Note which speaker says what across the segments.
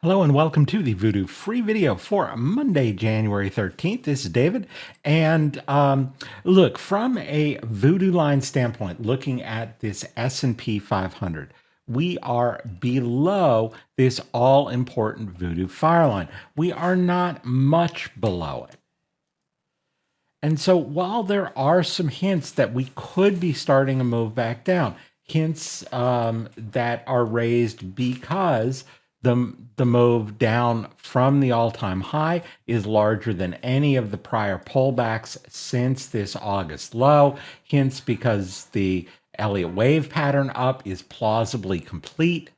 Speaker 1: Hello and welcome to the Voodoo free video for Monday, January 13th. This is David. And look, from a Voodoo line standpoint, looking at this S&P 500, we are below this all-important Voodoo fire line. We are not much below it. And so while there are some hints that we could be starting a move back down, hints that are raised because the move down from the all-time high is larger than any of the prior pullbacks since this August low. Hints because the Elliott wave pattern up is plausibly complete.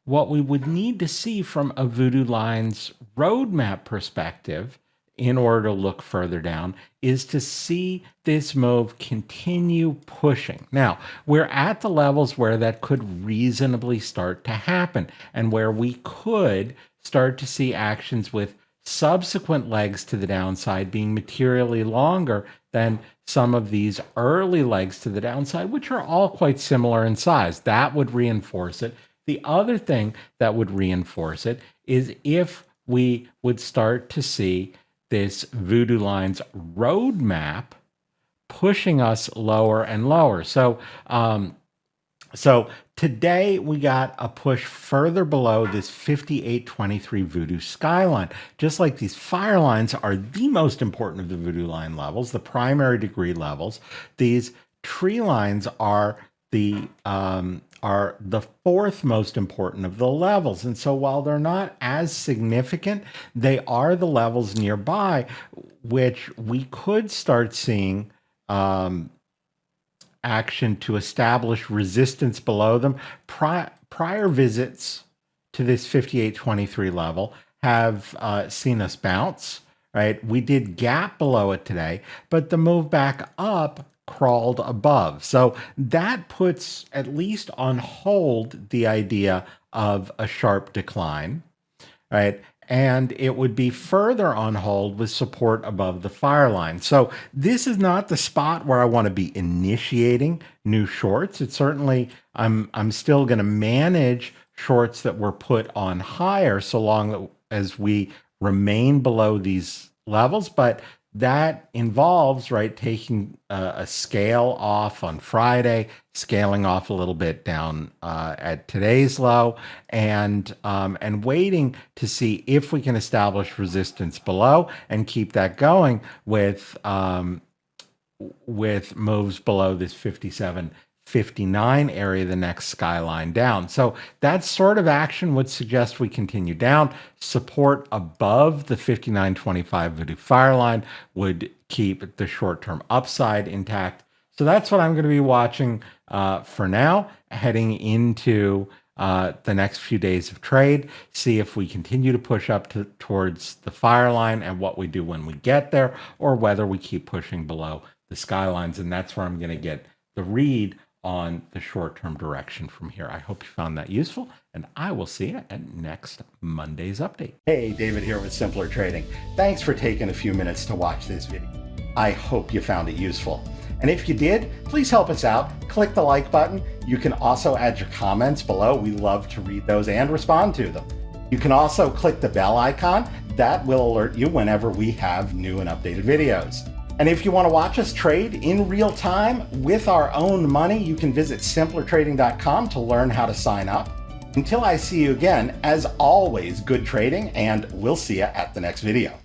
Speaker 1: What we would need to see from a Voodoo line's roadmap perspective in order to look further down is to see this move continue pushing. Now, we're at the levels where that could reasonably start to happen and where we could start to see actions with subsequent legs to the downside being materially longer than some of these early legs to the downside, which are all quite similar in size. That would reinforce it. The other thing that would reinforce it is if we would start to see this Voodoo line's roadmap pushing us lower and lower. So today we got a push further below this 58.23 Voodoo skyline. Just like these fire lines are the most important of the Voodoo line levels, the primary degree levels, these tree lines are the fourth most important of the levels. And so while they're not as significant, they are the levels nearby, which we could start seeing action to establish resistance below them. Prior visits to this 58.23 level have seen us bounce, right? We did gap below it today, but the move back up crawled above. So that puts at least on hold the idea of a sharp decline, right? And it would be further on hold with support above the fire line. So this is not the spot where I want to be initiating new shorts. It's certainly, I'm still going to manage shorts that were put on higher so long as we remain below these levels, but that involves, right, taking a scale off on Friday, scaling off a little bit down at today's low, and waiting to see if we can establish resistance below and keep that going with moves below this 57.59 area, the next skyline down. So that sort of action would suggest we continue down. Support above the 59.25 Voodoo fire line would keep the short-term upside intact. So that's what I'm going to be watching for now, heading into the next few days of trade, see if we continue to push up towards the fire line and what we do when we get there, or whether we keep pushing below the skylines. And that's where I'm going to get the read on the short-term direction from here. I hope you found that useful, and I will see you at next Monday's update. Hey, David here with Simpler Trading. Thanks for taking a few minutes to watch this video. I hope you found it useful. And if you did, please help us out. Click the like button. You can also add your comments below. We love to read those and respond to them. You can also click the bell icon. That will alert you whenever we have new and updated videos. And if you want to watch us trade in real time with our own money, you can visit simplertrading.com to learn how to sign up. Until I see you again, as always, good trading, and we'll see you at the next video.